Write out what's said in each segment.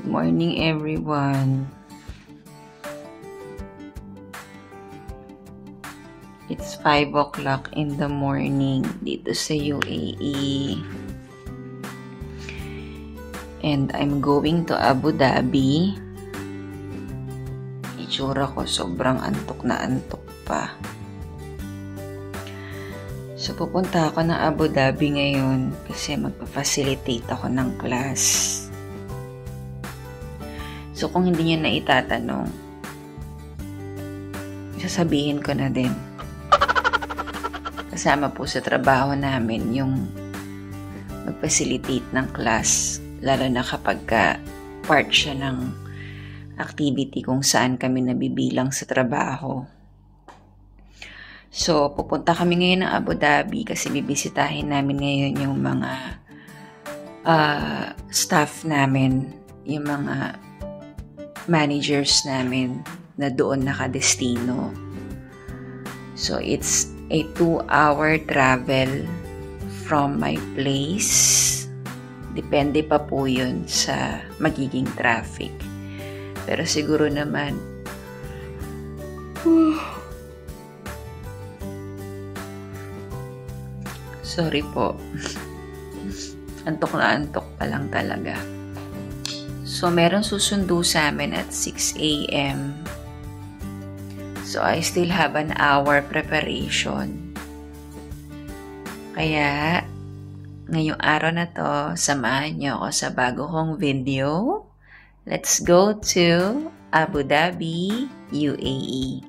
morning, everyone. It's 5 o'clock in the morning dito sa UAE. And I'm going to Abu Dhabi. Itsura ko, sobrang antok na antok pa. So, pupunta ako ng Abu Dhabi ngayon kasi magpa-facilitate ako ng class. So, kung hindi niyo na itatanong, sasabihin ko na din. Kasama po sa trabaho namin yung mag-facilitate ng class, lalo na kapag part siya ng activity kung saan kami nabibilang sa trabaho. So, pupunta kami ngayon ng Abu Dhabi kasi bibisitahin namin ngayon yung mga staff namin, yung mga managers namin na doon nakadestino. So, it's a 2-hour travel from my place. Depende pa po yun sa magiging traffic. Pero siguro naman, sorry po. Antok na antok pa lang talaga. So, meron susundo sa amin at 6 a.m. So, I still have an hour preparation. Kaya, ngayong araw na to, samahan niyo ako sa bago kong video. Let's go to Abu Dhabi, UAE.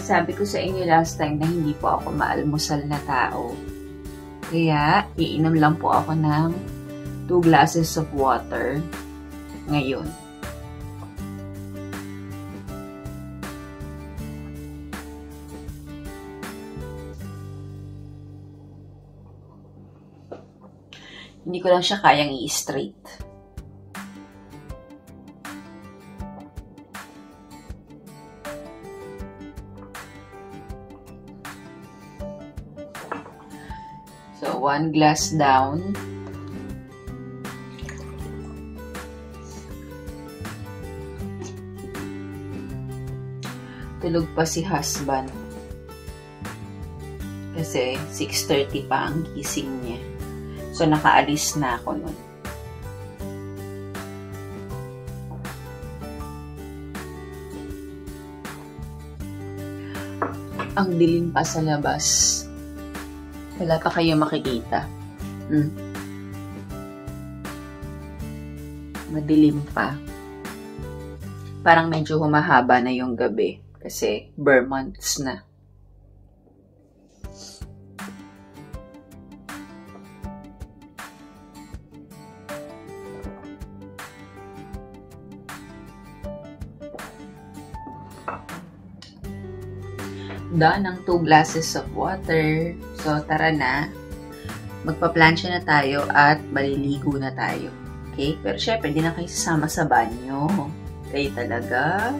Sabi ko sa inyo last time na hindi po ako maalmusal na tao. Kaya, iinom lang po ako ng 2 glasses of water ngayon. Hindi ko lang siya kayang i-straight. So, 1 glass down. Tulog pa si husband. Kasi 6:30 pa ang gising niya. So, nakaalis na ako nun. Ang dilim pa sa labas. Wala pa kayo makikita. Madilim pa. Parang medyo humahaba na yung gabi. Kasi bare months na. Done ang 2 glasses of water. So, tara na. Magpa-plancha na tayo at maliligo na tayo. Okay? Pero syempre, hindi na kayo sasama sa banyo. Kayo talaga.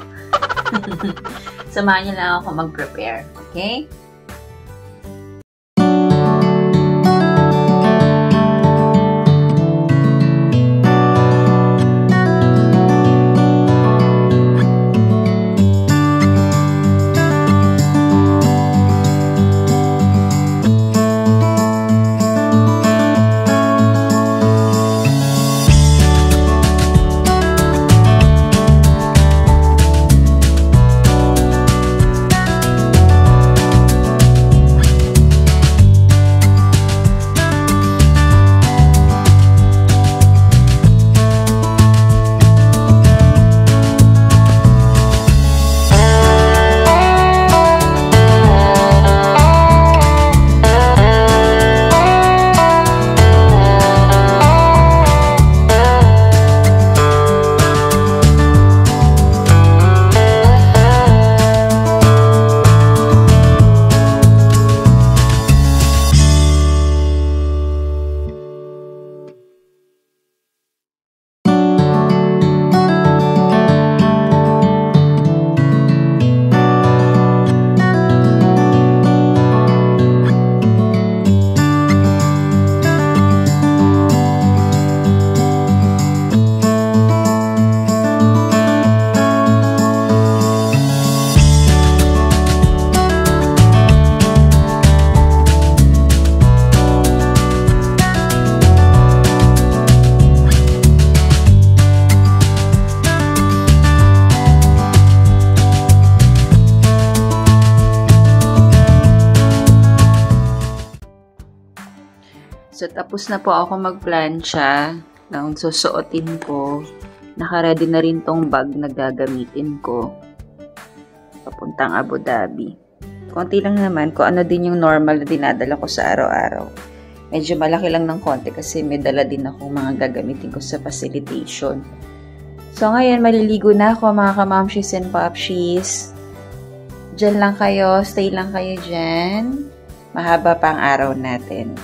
Samahan niyo lang ako mag-prepare. Okay? So, tapos na po ako magplansya ng susuotin ko. Naka-ready na rin tong bag na gagamitin ko. Papuntang Abu Dhabi. Konti lang naman kung ano din yung normal na dinadala ko sa araw-araw. Medyo malaki lang ng konti kasi may dala din akong mga gagamitin ko sa facilitation. So, ngayon, maliligo na ako mga kamamshis and popshis. Diyan lang kayo, stay lang kayo dyan. Mahaba pa ang araw natin.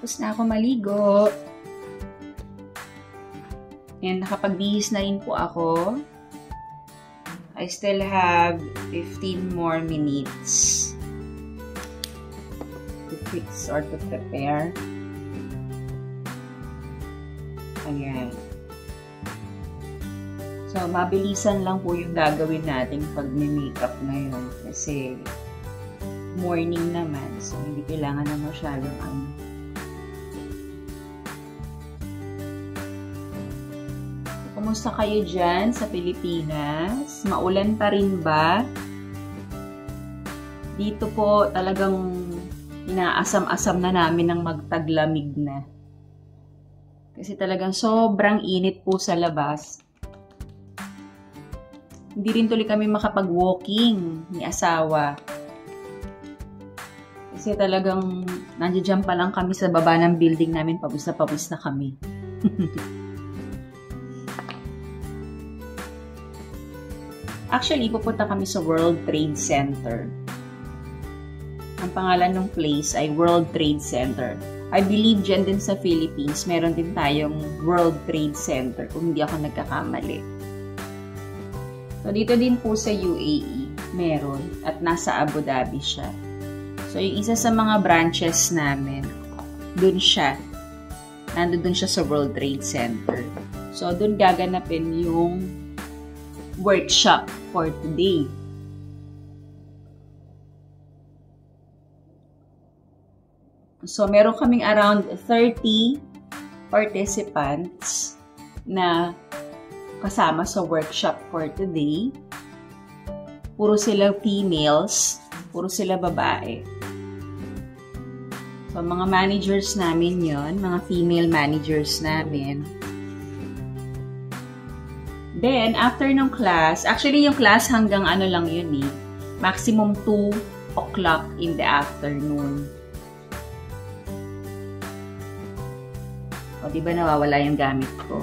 Tapos na ako maligo. And nakapagbihis na rin po ako. I still have 15 more minutes to fix or to prepare. Ayan. So, mabilisan lang po yung gagawin natin pag may-makeup na yun. Kasi morning naman. So, hindi kailangan na masyadong Kumusta kayo dyan sa Pilipinas? Maulan pa rin ba? Dito po talagang inaasam-asam na namin ng magtaglamig na. Kasi talagang sobrang init po sa labas. Hindi rin tuloy kami makapag-walking ni asawa. Kasi talagang nandiyan pa lang kami sa baba ng building namin, pawis na kami. Actually, pupunta kami sa World Trade Center. Ang pangalan ng place ay World Trade Center. I believe dyan din sa Philippines, meron din tayong World Trade Center, kung hindi ako nagkakamali. So, dito din po sa UAE, meron. At nasa Abu Dhabi siya. So, yung isa sa mga branches namin, dun siya. Nandun siya sa World Trade Center. So, dun gaganapin yung workshop for today. So, meron kaming around 30 participants na kasama sa workshop for today. Puro sila females, puro sila babae. So, mga managers namin yon, mga female managers namin. Then, after ng class, actually yung class hanggang ano lang yun eh, maximum 2 o'clock in the afternoon. O, di ba nawawala yung gamit ko?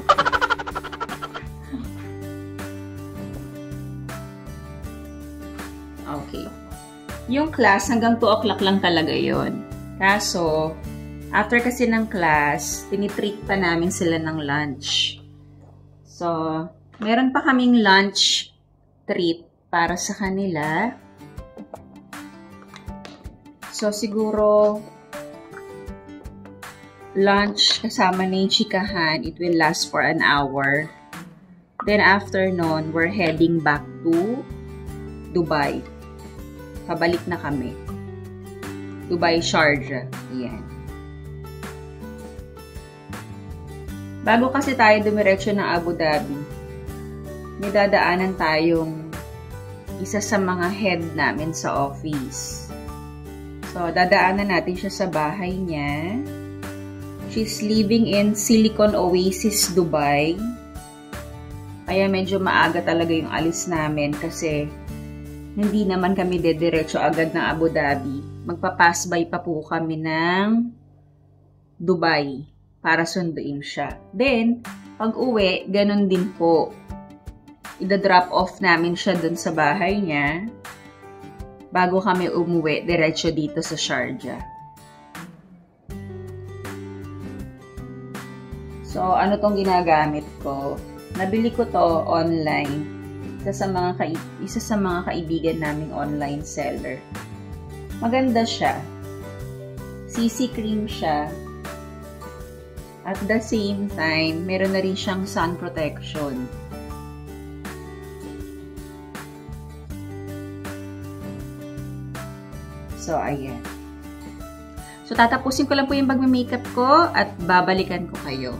Okay. Yung class hanggang 2 o'clock lang talaga yun. Kaso, after kasi ng class, tinitreat pa namin sila ng lunch. So, meron pa kaming lunch treat para sa kanila. So, siguro, lunch kasama na yung chikahan, it will last for an hour. Then, after nun, we're heading back to Dubai. Pabalik na kami. Dubai, Sharjah. Yan. Bago kasi tayo dumiretso ng Abu Dhabi, may dadaanan tayong isa sa mga head namin sa office. So, dadaanan natin siya sa bahay niya. She's living in Silicon Oasis, Dubai. Kaya medyo maaga talaga yung alis namin kasi hindi naman kami dediretso agad ng Abu Dhabi. Magpa-pass by pa po kami ng Dubai para sunduin siya. Then, pag uwi, ganun din po. Ida-drop off namin siya dun sa bahay niya bago kami umuwi diretso dito sa Sharjah. So, ano tong ginagamit ko? Nabili ko to online. Isa sa mga kaibigan naming online seller. Maganda siya. CC cream siya. At the same time, meron na rin siyang sun protection. So, ayan. So, tatapusin ko lang po yung pagme-makeup ko at babalikan ko kayo.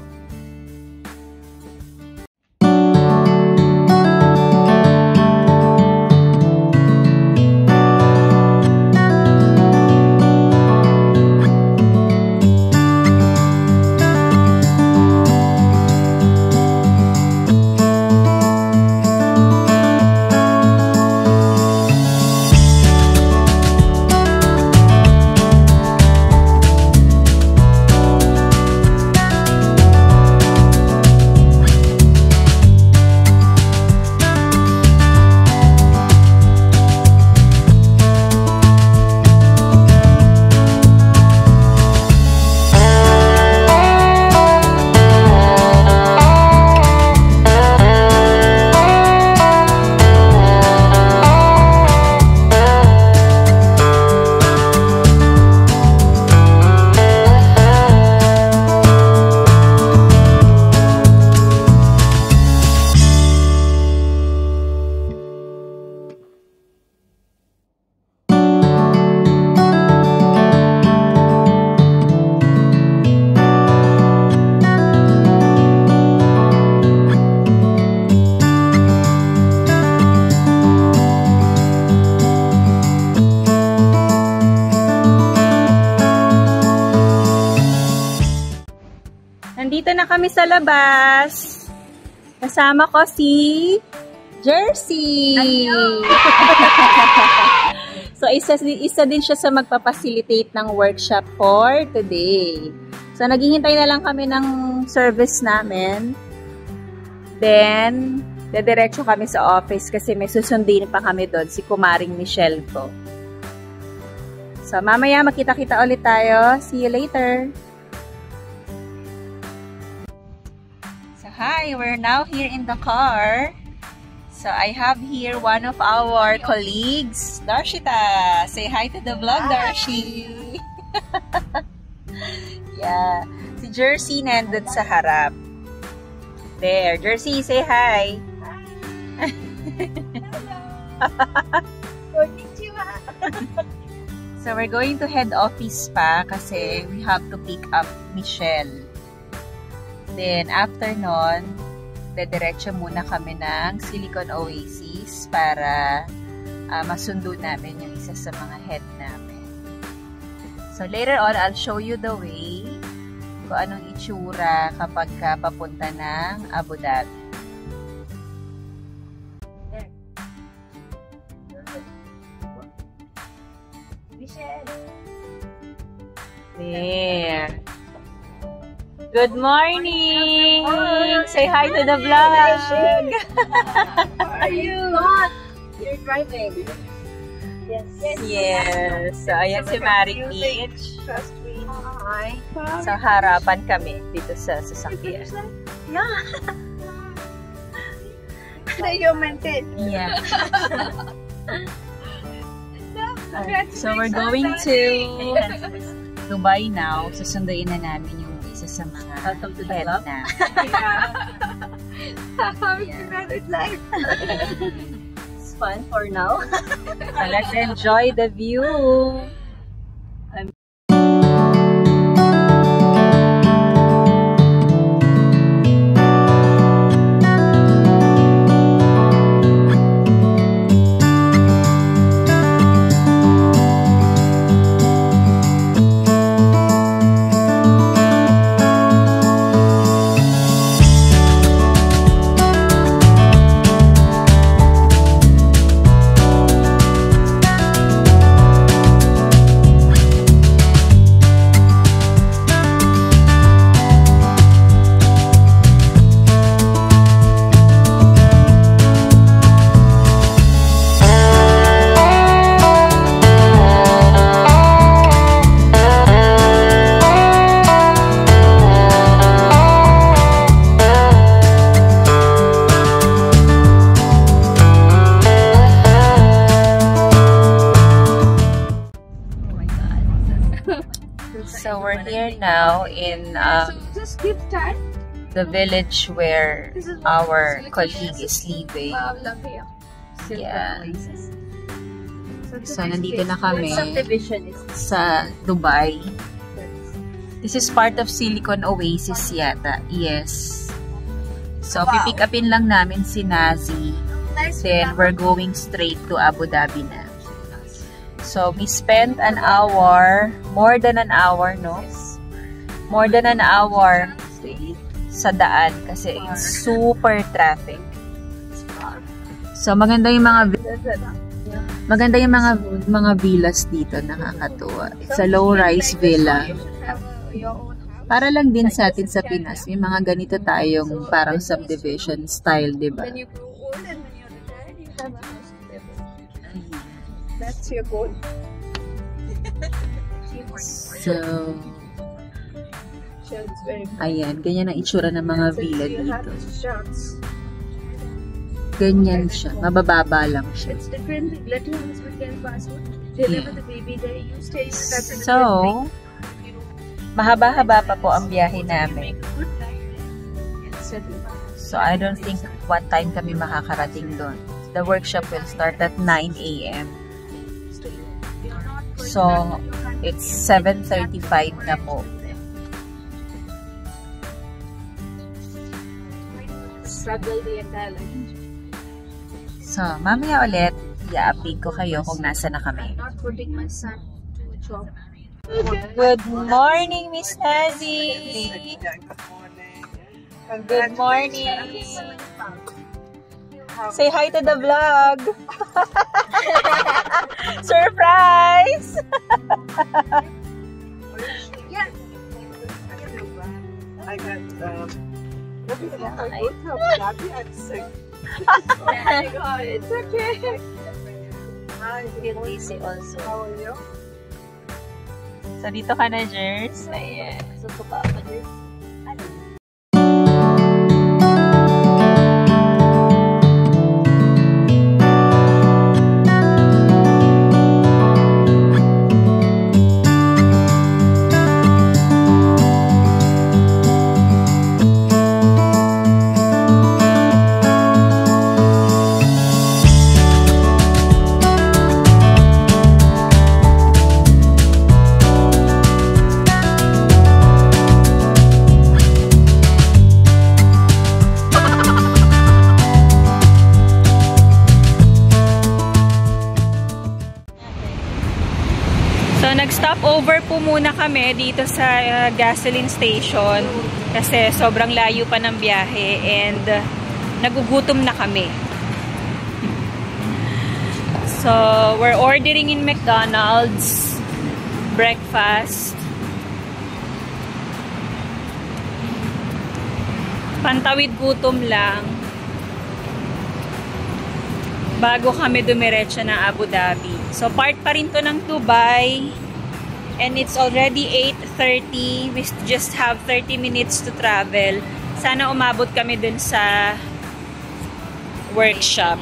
Nandito na kami sa labas. Kasama ko si Jersey. So, isa din siya sa magpapacilitate ng workshop for today. So, naghihintay na lang kami ng service namin. Then, dediretso kami sa office kasi may susundin pa kami doon, si Kumaring Michelle ko. So, mamaya makita-kita ulit tayo. See you later. Hi, we're now here in the car. So I have here one of our colleagues, Darshita. Say hi to the vlog, Darshi. Yeah, si Jersey nandun sa harap. There, Jersey, say hi. Konnichiwa. So we're going to head office pa kasi we have to pick up Michelle. Then, after nun, dediretso muna kami ng Silicon Oasis para masundo namin yung isa sa mga head namin. So, later on, I'll show you the way kung anong itsura kapag papunta ng Abu Dhabi. Michelle. There. Good morning! Say hi to the vlog! How are you? You're driving. Yes. Yes. So, ayan si Mary Peach. Trust me. Hi. Sa harapan kami dito sa sasakyan. Yeah. You meant it. Yeah. So, we're going to Dubai now. Susunduin na namin yung isa sa mga head na. Life. It's fun for now. So, let's enjoy the view. So we're here now in just keep time. the village where our colleague is living. Yeah. So nandito na kami sa Dubai. This is part of Silicon Oasis yata. Yes. So pipick upin lang namin si Nazi. Then we're going straight to Abu Dhabi na. So we spent an hour, more than an hour, no? More than an hour sa daan kasi it's super traffic. So maganda yung mga villas dito, nakakatuwa. It's a low-rise villa. Para lang din sa atin sa Pinas, may mga ganito tayong parang subdivision style, di ba? That's your goal. So, ayan, ganyan ang itsura ng mga villa dito. Ganyan siya, mabababa lang siya. So, mahaba-haba pa po ang biyahe namin. So, I don't think what time kami makakarating doon. The workshop will start at 9 AM. So, it's 7:35 na po. So, mamaya ulit, i-update ko kayo kung nasa na kami. Good morning, Miss Nazi! Good morning! Say hi to the vlog! Surprise! I got It's okay. Hi, Feel easy also. how are you? So, dito ka na, Jers. Ayan. So, pa ako din. So, nag-stop over po muna kami dito sa gasoline station kasi sobrang layo pa ng biyahe and nagugutom na kami. So, we're ordering in McDonald's breakfast. Pantawid gutom lang bago kami dumiretso ng Abu Dhabi. So, part pa rin to ng Dubai. And it's already 8:30. We just have 30 minutes to travel. Sana umabot kami dun sa workshop.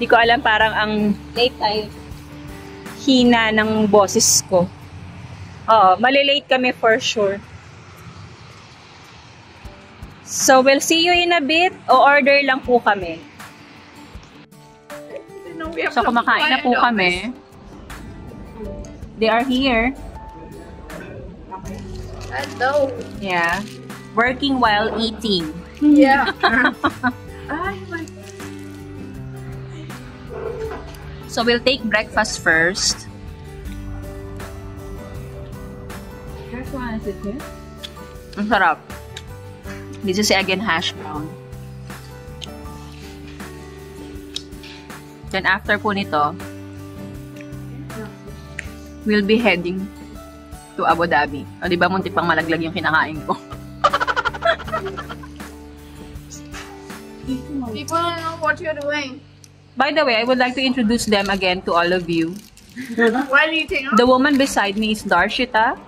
Hindi ko alam, parang ang Late tayo. hina ng boses ko. Oo, malilate kami for sure. So, we'll see you in a bit. O order lang po kami. So, kumakain na po kami. They are here. Hello. Yeah. Working while eating. Yeah. So, we'll take breakfast first. Ang sarap. This is again hash brown. Then after po nito, we'll be heading to Abu Dhabi. O diba, muntik pang malaglag yung kinakain ko. People don't know what you're doing. By the way, I would like to introduce them again to all of you. Why do you think? The woman beside me is Darshita.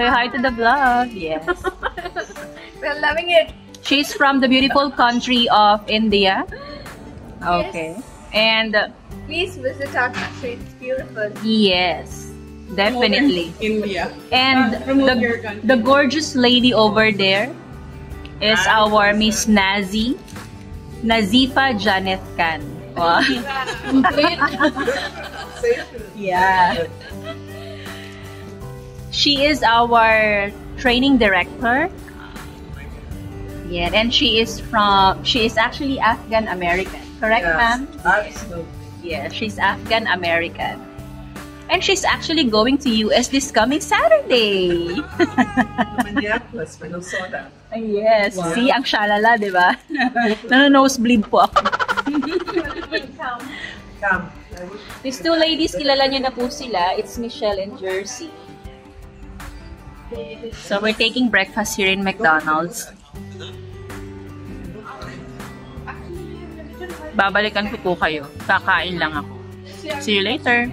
Say hi to the vlog. Yes. We're loving it. She's from the beautiful country of India. Okay. And Please visit our country. It's beautiful. yes. Definitely. India. And Promote your country. the gorgeous lady over there is our Miss Nazi. Nazifa Janet Khan. Wow. Yeah. She is our training director. Yeah, and she is actually Afghan American. Correct, ma'am? Absolutely. Yeah, she's Afghan American. And she's actually going to US this coming Saturday. Minneapolis, Minnesota. Yes. See, ang shalala, di ba? Nano-nosebleed po ako. Come. These two ladies, kilala niyo na po sila. It's Michelle and Jersey. So, we're taking breakfast here in McDonald's. Babalikan ko po kayo. Kakain lang ako. See you later.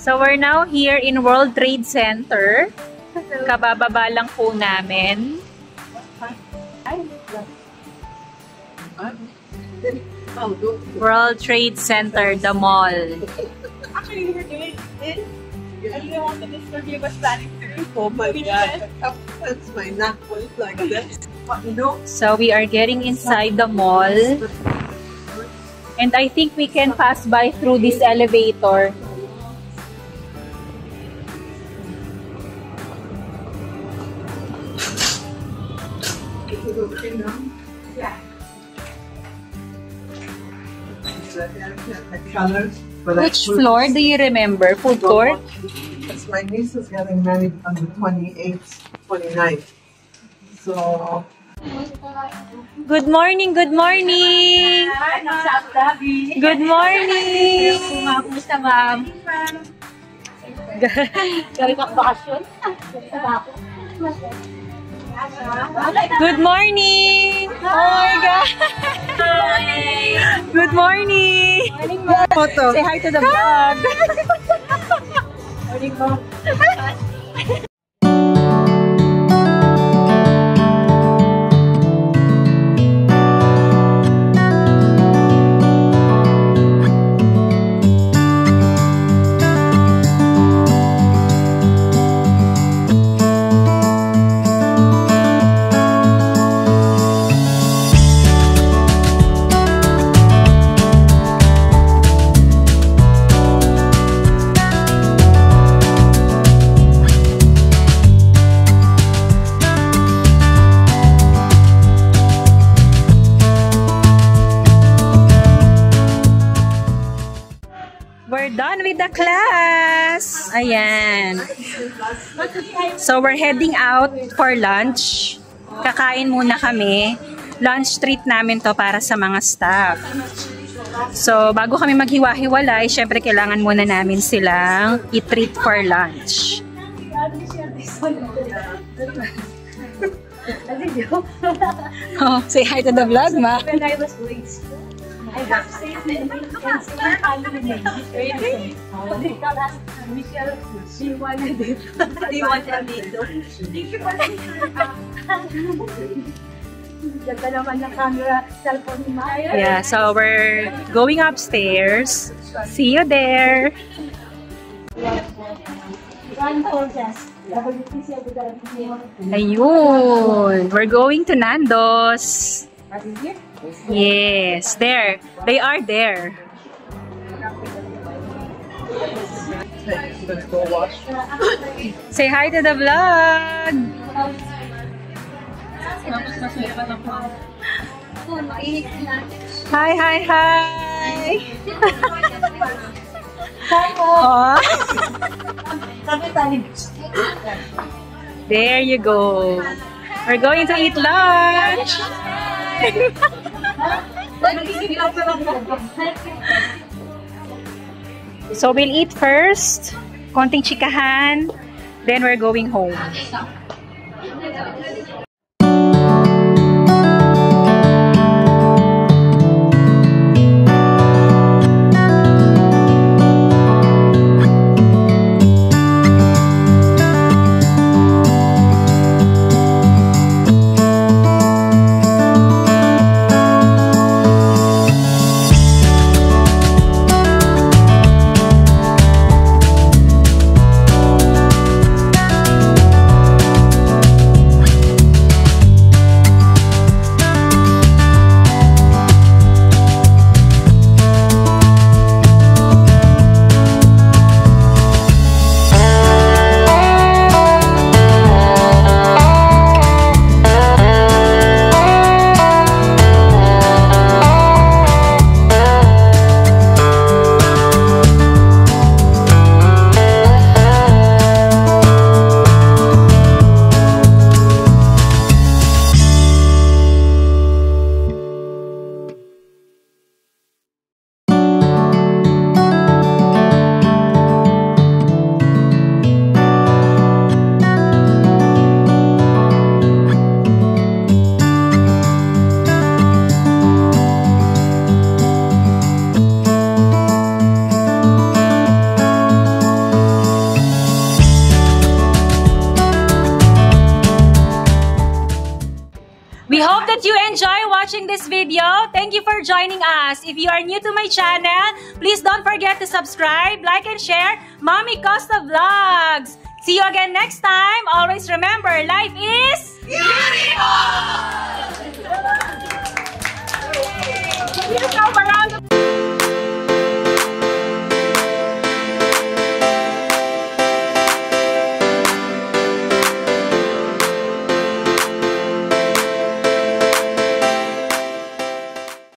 So, we're now here in World Trade Center. Kabababa lang po namin. World Trade Center, the mall. Actually, we're doing it. I didn't want to disturb you, but planning to. Oh my God. That's my neck was like this. No. So, we are getting inside the mall. And I think we can pass by through this elevator. Yeah. Which floor do you remember? Food court? Because my niece is getting married on the 28th, 29th. So, Good morning, good morning! Good morning! Kumusta, ma'am? Galing ako bakasyon. Good morning! Oh my God! Good morning! photo. Say hi to the vlog! Morning, ma'am. We're done with the class! Ayan. So, we're heading out for lunch. Kakain muna kami. Lunch treat namin to para sa mga staff. So, bago kami maghiwa-hiwalay, syempre kailangan muna namin silang i-treat for lunch. Oh, say hi to the vlog, ma. When I was going to school, I have saved the really? They got us, Michelle, she wanted it. They wanted it. Thank you for ganda naman ng camera, cellphone ni Maya. Yeah, so we're going upstairs. See you there. Ayun. We're going to Nando's. Yes, there. They are there. Let's go wash. Say hi to the vlog. Hi, hi, hi. Aw. There you go. We're going to eat lunch. So we'll eat first, konting chikahan, then we're going home. We hope that you enjoy watching this video. Thank you for joining us. If you are new to my channel, please don't forget to subscribe, like, and share Mommy Costa Vlogs. See you again next time. Always remember, life is beautiful!